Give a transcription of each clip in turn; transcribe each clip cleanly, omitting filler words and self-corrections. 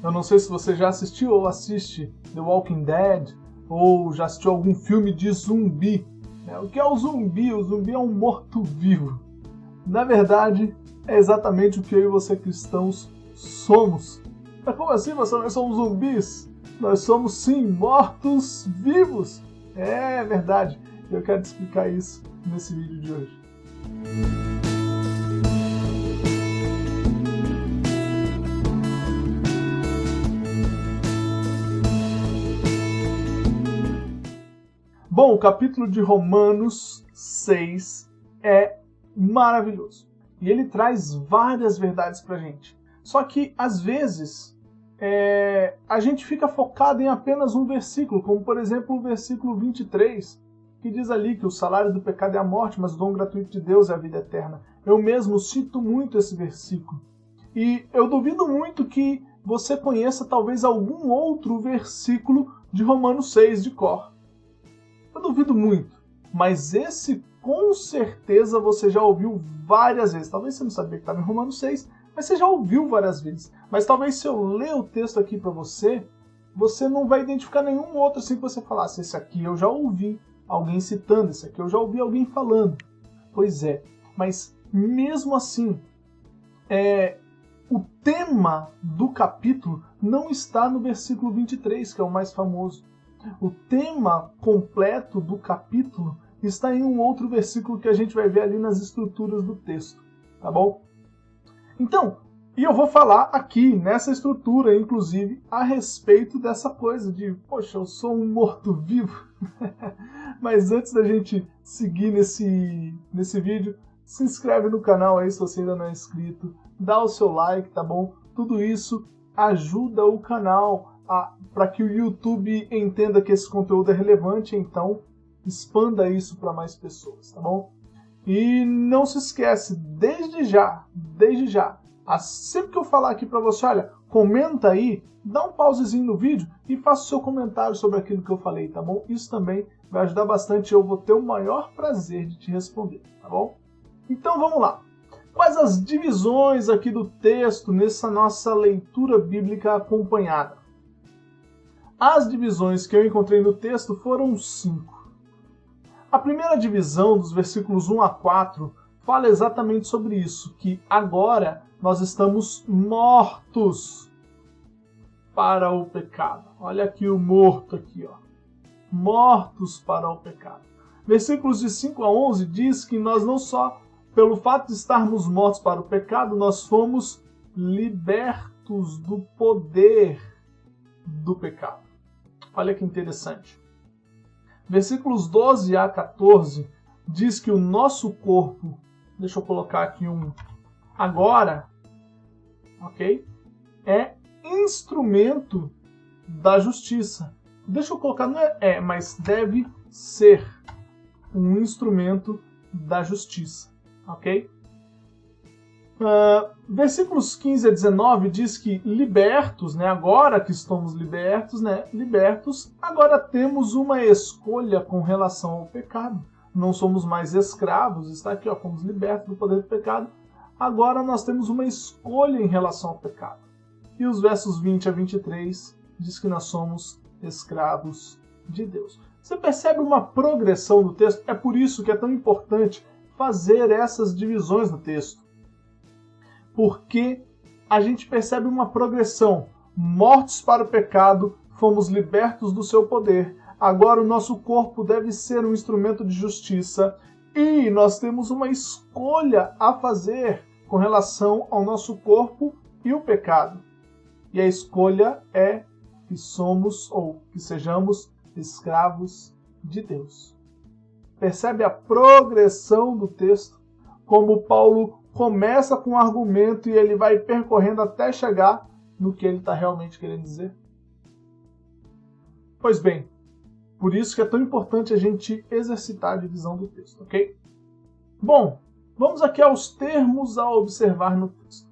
Eu não sei se você já assistiu ou assiste The Walking Dead, ou já assistiu algum filme de zumbi. O que é o zumbi? O zumbi é um morto-vivo. Na verdade, é exatamente o que eu e você cristãos somos. Mas como assim, pastor? Nós somos zumbis? Nós somos, sim, mortos-vivos. É verdade. Eu quero te explicar isso nesse vídeo de hoje. Bom, o capítulo de Romanos 6 é maravilhoso. E ele traz várias verdades pra gente. Só que, às vezes, a gente fica focado em apenas um versículo, como, por exemplo, o versículo 23, que diz ali que o salário do pecado é a morte, mas o dom gratuito de Deus é a vida eterna. Eu mesmo cito muito esse versículo. E eu duvido muito que você conheça talvez algum outro versículo de Romanos 6 de cor. Eu duvido muito, mas esse com certeza você já ouviu várias vezes. Talvez você não sabia que estava em Romanos 6, mas você já ouviu várias vezes. Mas talvez se eu ler o texto aqui para você, você não vai identificar nenhum outro assim que você falasse, esse aqui eu já ouvi alguém citando, esse aqui eu já ouvi alguém falando. Pois é, mas mesmo assim, o tema do capítulo não está no versículo 23, que é o mais famoso. O tema completo do capítulo está em um outro versículo que a gente vai ver ali nas estruturas do texto, tá bom? Então, e eu vou falar aqui nessa estrutura, inclusive, a respeito dessa coisa de, poxa, eu sou um morto-vivo. Mas antes da gente seguir nesse vídeo, se inscreve no canal aí se você ainda não é inscrito, dá o seu like, tá bom? Tudo isso ajuda o canal para que o YouTube entenda que esse conteúdo é relevante, então expanda isso para mais pessoas, tá bom? E não se esquece, desde já, sempre que eu falar aqui para você, olha, comenta aí, dá um pausezinho no vídeo e faça o seu comentário sobre aquilo que eu falei, tá bom? Isso também vai ajudar bastante, eu vou ter o maior prazer de te responder, tá bom? Então vamos lá. Quais as divisões aqui do texto nessa nossa leitura bíblica acompanhada? As divisões que eu encontrei no texto foram 5. A primeira divisão, dos versículos 1 a 4, fala exatamente sobre isso, que agora nós estamos mortos para o pecado. Olha aqui o morto aqui, ó. Mortos para o pecado. Versículos de 5 a 11 diz que nós não só, pelo fato de estarmos mortos para o pecado, nós fomos libertos do poder do pecado. Olha que interessante. Versículos 12 a 14 diz que o nosso corpo, deixa eu colocar aqui agora, ok? É instrumento da justiça. Deixa eu colocar, não mas deve ser um instrumento da justiça, ok? Versículos 15 a 19 diz que libertos, agora que estamos libertos, agora temos uma escolha com relação ao pecado. Não somos mais escravos, está aqui, fomos libertos do poder do pecado. Agora nós temos uma escolha em relação ao pecado. E os versos 20 a 23 diz que nós somos escravos de Deus. Você percebe uma progressão do texto? É por isso que é tão importante fazer essas divisões no texto. Porque a gente percebe uma progressão. Mortos para o pecado, fomos libertos do seu poder. Agora o nosso corpo deve ser um instrumento de justiça. E nós temos uma escolha a fazer com relação ao nosso corpo e o pecado. E a escolha é que somos ou que sejamos escravos de Deus. Percebe a progressão do texto? Como Paulo começa com um argumento e ele vai percorrendo até chegar no que ele está realmente querendo dizer. Pois bem, por isso que é tão importante a gente exercitar a divisão do texto, ok? Bom, vamos aqui aos termos a observar no texto.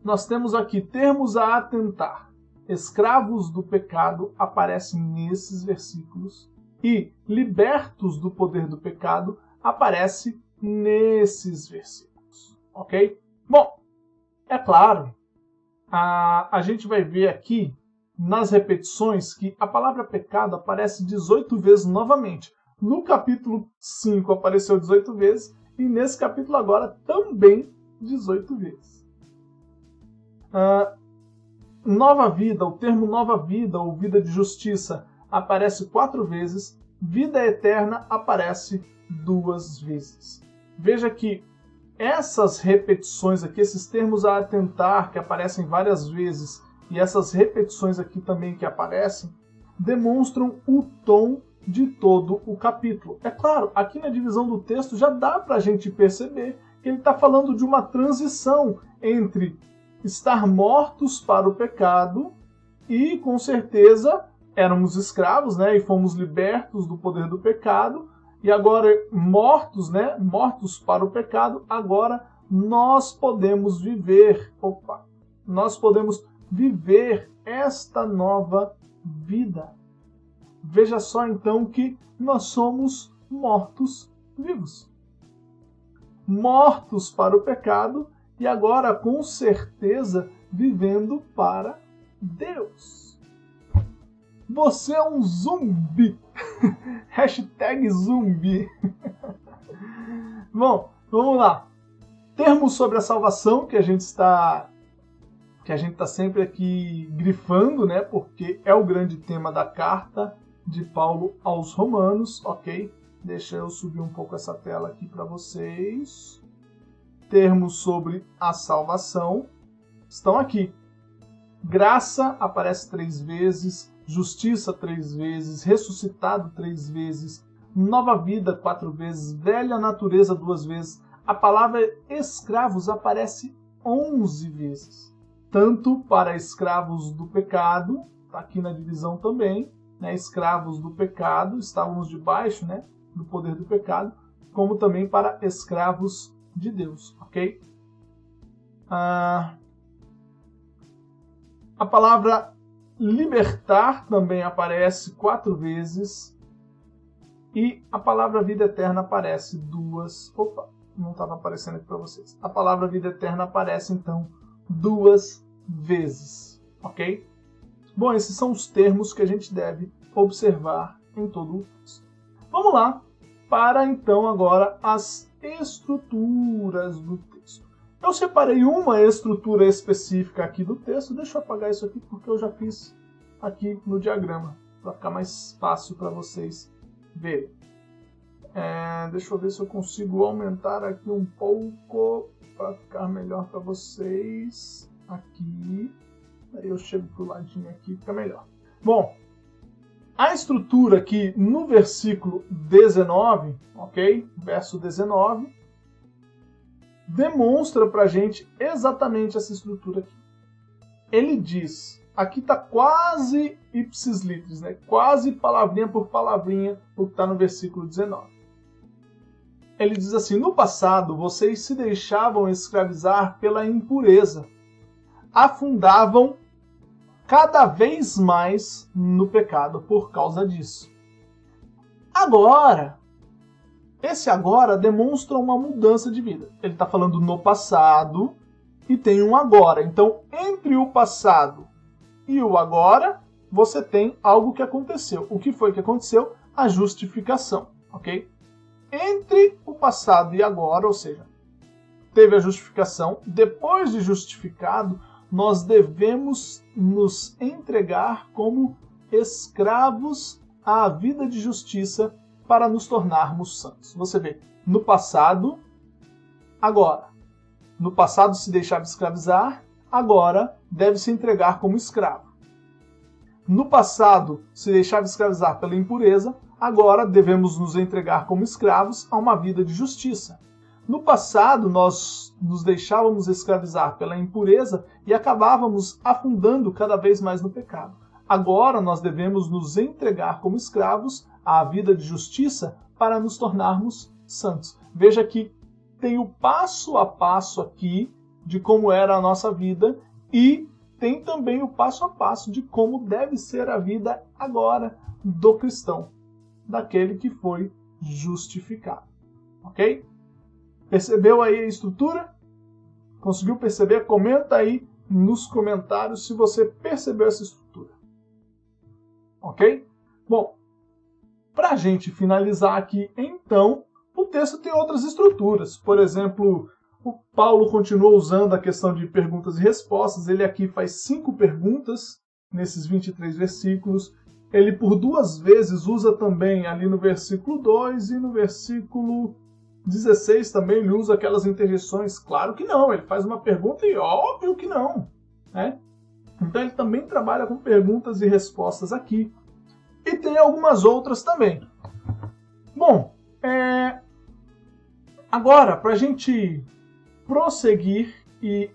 Nós temos aqui termos a atentar. Escravos do pecado aparecem nesses versículos e libertos do poder do pecado aparece nesses versículos. Ok? Bom, é claro, a gente vai ver aqui nas repetições que a palavra pecado aparece 18 vezes novamente. No capítulo 5 apareceu 18 vezes e nesse capítulo agora também 18 vezes. Nova vida, o termo nova vida ou vida de justiça aparece 4 vezes, vida eterna aparece 2 vezes. Veja que essas repetições aqui, esses termos a atentar que aparecem várias vezes e essas repetições aqui também que aparecem, demonstram o tom de todo o capítulo. É claro, aqui na divisão do texto já dá para a gente perceber que ele está falando de uma transição entre estar mortos para o pecado e, com certeza, éramos escravos, né, e fomos libertos do poder do pecado, e agora mortos, né, mortos para o pecado, agora nós podemos viver, nós podemos viver esta nova vida. Veja só então que nós somos mortos-vivos. Mortos para o pecado e agora com certeza vivendo para Deus. Você é um zumbi. Hashtag zumbi. Bom, vamos lá. Termos sobre a salvação que a gente está sempre aqui grifando, né? Porque é o grande tema da carta de Paulo aos Romanos, ok? Deixa eu subir um pouco essa tela aqui para vocês. Termos sobre a salvação estão aqui. Graça aparece 3 vezes, justiça 3 vezes, ressuscitado 3 vezes, nova vida 4 vezes, velha natureza 2 vezes. A palavra escravos aparece 11 vezes. Tanto para escravos do pecado, está aqui na divisão também, né, escravos do pecado, estávamos debaixo, né, do poder do pecado, como também para escravos de Deus, ok? A palavra libertar também aparece 4 vezes e a palavra vida eterna aparece 2. Não estava aparecendo aqui para vocês. A palavra vida eterna aparece então 2 vezes, ok? Bom, esses são os termos que a gente deve observar em todo o texto. Vamos lá para então agora as estruturas do texto. Eu separei uma estrutura específica aqui do texto. Deixa eu apagar isso aqui porque eu já fiz aqui no diagrama para ficar mais fácil para vocês verem. Deixa eu ver se eu consigo aumentar aqui um pouco para ficar melhor para vocês. Aqui. Aí eu chego pro ladinho aqui e fica melhor. Bom, a estrutura aqui no versículo 19, ok? Verso 19, demonstra pra gente exatamente essa estrutura aqui. Ele diz, aqui tá quase ipsis litteris, né? Quase palavrinha por palavrinha, o que está no versículo 19. Ele diz assim, no passado vocês se deixavam escravizar pela impureza, afundavam cada vez mais no pecado por causa disso. Agora, esse agora demonstra uma mudança de vida. Ele está falando no passado e tem um agora. Então, entre o passado e o agora, você tem algo que aconteceu. O que foi que aconteceu? A justificação, ok? Entre o passado e agora, ou seja, teve a justificação. Depois de justificado, nós devemos nos entregar como escravos à vida de justiça para nos tornarmos santos. Você vê, no passado, agora. No passado se deixava escravizar, agora deve se entregar como escravo. No passado se deixava escravizar pela impureza, agora devemos nos entregar como escravos a uma vida de justiça. No passado, nós nos deixávamos escravizar pela impureza e acabávamos afundando cada vez mais no pecado. Agora, nós devemos nos entregar como escravos à vida de justiça para nos tornarmos santos. Veja que tem o passo a passo aqui de como era a nossa vida e tem também o passo a passo de como deve ser a vida agora do cristão, daquele que foi justificado. Ok? Percebeu aí a estrutura? Conseguiu perceber? Comenta aí nos comentários se você percebeu essa estrutura. Ok? Bom, para a gente finalizar aqui, então, o texto tem outras estruturas. Por exemplo, o Paulo continua usando a questão de perguntas e respostas. Ele aqui faz 5 perguntas nesses 23 versículos. Ele por 2 vezes usa também ali no versículo 2 e no versículo 16 também ele usa aquelas interjeições. Claro que não, ele faz uma pergunta e óbvio que não, né? Então ele também trabalha com perguntas e respostas aqui. E tem algumas outras também. Bom, agora, para a gente prosseguir e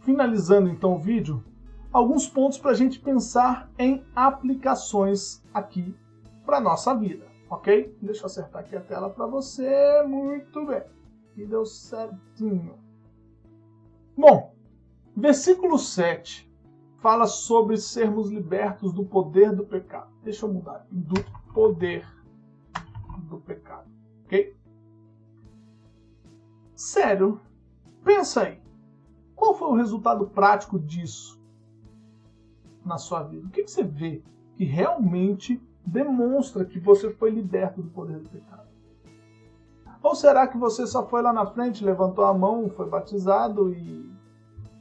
finalizando então o vídeo, alguns pontos para a gente pensar em aplicações aqui para a nossa vida, ok? Deixa eu acertar aqui a tela para você. Muito bem. E deu certinho. Bom, versículo 7 fala sobre sermos libertos do poder do pecado. Deixa eu mudar aqui. Do poder do pecado, ok? Sério, pensa aí. Qual foi o resultado prático disso na sua vida? O que você vê que realmente demonstra que você foi liberto do poder do pecado? Ou será que você só foi lá na frente, levantou a mão, foi batizado e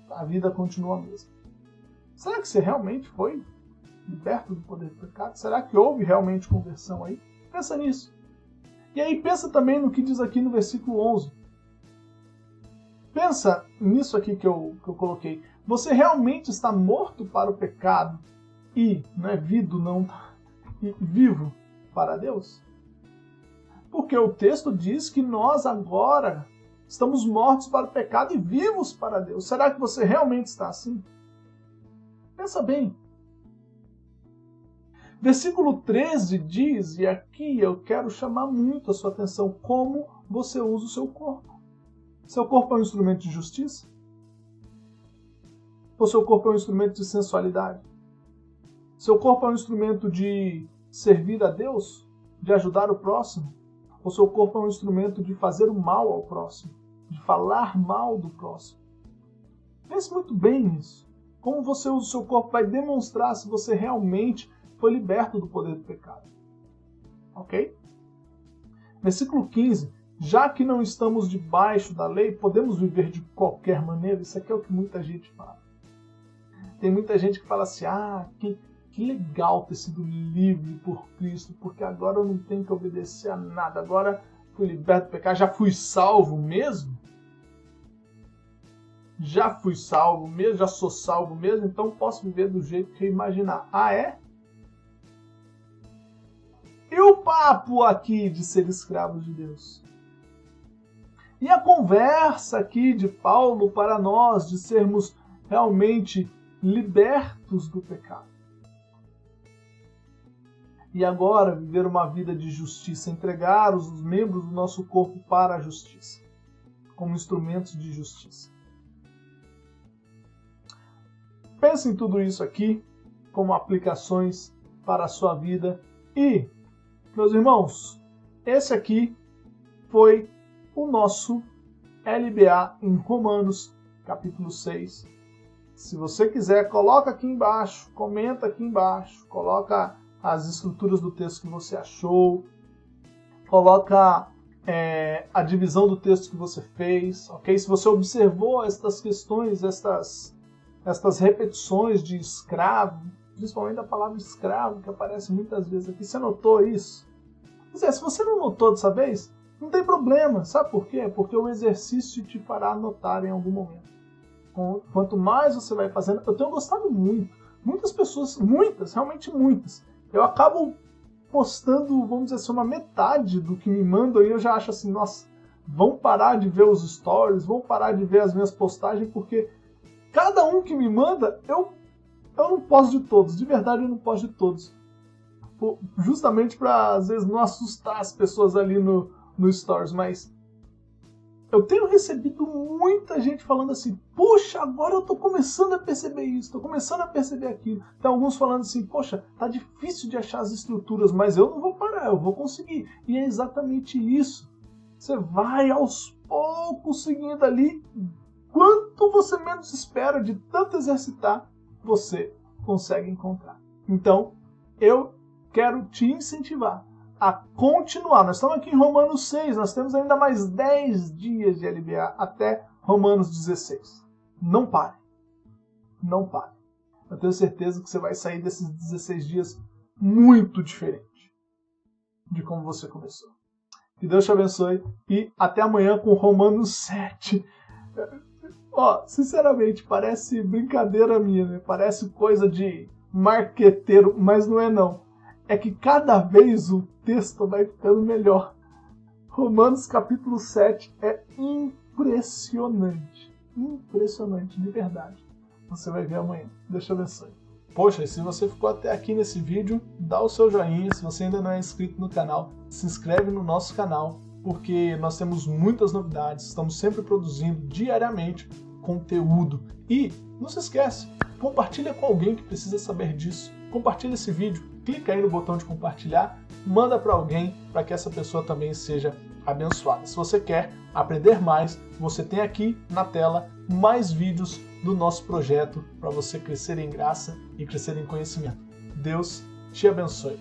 a vida continua a mesma? Será que você realmente foi liberto do poder do pecado? Será que houve realmente conversão aí? Pensa nisso. E aí pensa também no que diz aqui no versículo 11. Pensa nisso aqui que eu coloquei. Você realmente está morto para o pecado e vivo para Deus? Porque o texto diz que nós agora estamos mortos para o pecado e vivos para Deus. Será que você realmente está assim? Pensa bem. Versículo 13 diz, e aqui eu quero chamar muito a sua atenção, como você usa o seu corpo. Seu corpo é um instrumento de justiça? Ou seu corpo é um instrumento de sensualidade? Seu corpo é um instrumento de servir a Deus? De ajudar o próximo? Ou seu corpo é um instrumento de fazer o mal ao próximo? De falar mal do próximo? Pense muito bem nisso. Como você usa o seu corpo vai demonstrar se você realmente foi liberto do poder do pecado. Ok? Versículo 15. Já que não estamos debaixo da lei, podemos viver de qualquer maneira? Isso aqui é o que muita gente fala. Tem muita gente que fala assim, que legal ter sido livre por Cristo, porque agora eu não tenho que obedecer a nada, agora fui liberto do pecado, já fui salvo mesmo? Já fui salvo mesmo, já sou salvo mesmo, então posso viver do jeito que eu imaginar. Ah, é? E o papo aqui de ser escravo de Deus? E a conversa aqui de Paulo para nós de sermos realmente libertos do pecado? E agora viver uma vida de justiça, entregar os membros do nosso corpo para a justiça, como instrumentos de justiça. Pense em tudo isso aqui como aplicações para a sua vida. E, meus irmãos, esse aqui foi o nosso LBA em Romanos, capítulo 6. Se você quiser, coloca aqui embaixo, comenta aqui embaixo, coloca as estruturas do texto que você achou, coloca a divisão do texto que você fez, ok? Se você observou estas questões, estas repetições de escravo, principalmente a palavra escravo, que aparece muitas vezes aqui, você notou isso? Se você não notou dessa vez, não tem problema, sabe por quê? Porque o exercício te fará notar em algum momento. Quanto mais você vai fazendo, eu tenho gostado muito, muitas pessoas, realmente muitas, eu acabo postando, vamos dizer assim, uma metade do que me mandam e eu já acho assim, nossa, vão parar de ver os stories, vão parar de ver as minhas postagens, porque cada um que me manda, eu não posto de todos, de verdade eu não posto de todos. Justamente para, às vezes, não assustar as pessoas ali no stories, mas eu tenho recebido muita gente falando assim, poxa, agora eu tô começando a perceber isso, tô começando a perceber aquilo. Tem alguns falando assim, poxa, tá difícil de achar as estruturas, mas eu não vou parar, eu vou conseguir. E é exatamente isso. Você vai aos poucos seguindo ali, quanto quanto você menos espera, de tanto exercitar, você consegue encontrar. Então, eu quero te incentivar a continuar. Nós estamos aqui em Romanos 6, nós temos ainda mais 10 dias de LBA até Romanos 16. Não pare. Não pare. Eu tenho certeza que você vai sair desses 16 dias muito diferente de como você começou. Que Deus te abençoe e até amanhã com Romanos 7. Sinceramente, parece brincadeira minha, né? Parece coisa de marqueteiro, mas não é não. É que cada vez o texto vai ficando melhor. Romanos capítulo 7 é impressionante. Impressionante, de verdade. Você vai ver amanhã. Deus te abençoe. Poxa, e se você ficou até aqui nesse vídeo, dá o seu joinha. Se você ainda não é inscrito no canal, se inscreve no nosso canal, porque nós temos muitas novidades, estamos sempre produzindo diariamente conteúdo. E não se esquece, compartilha com alguém que precisa saber disso. Compartilha esse vídeo, clica aí no botão de compartilhar, manda para alguém para que essa pessoa também seja abençoada. Se você quer aprender mais, você tem aqui na tela mais vídeos do nosso projeto para você crescer em graça e crescer em conhecimento. Deus te abençoe.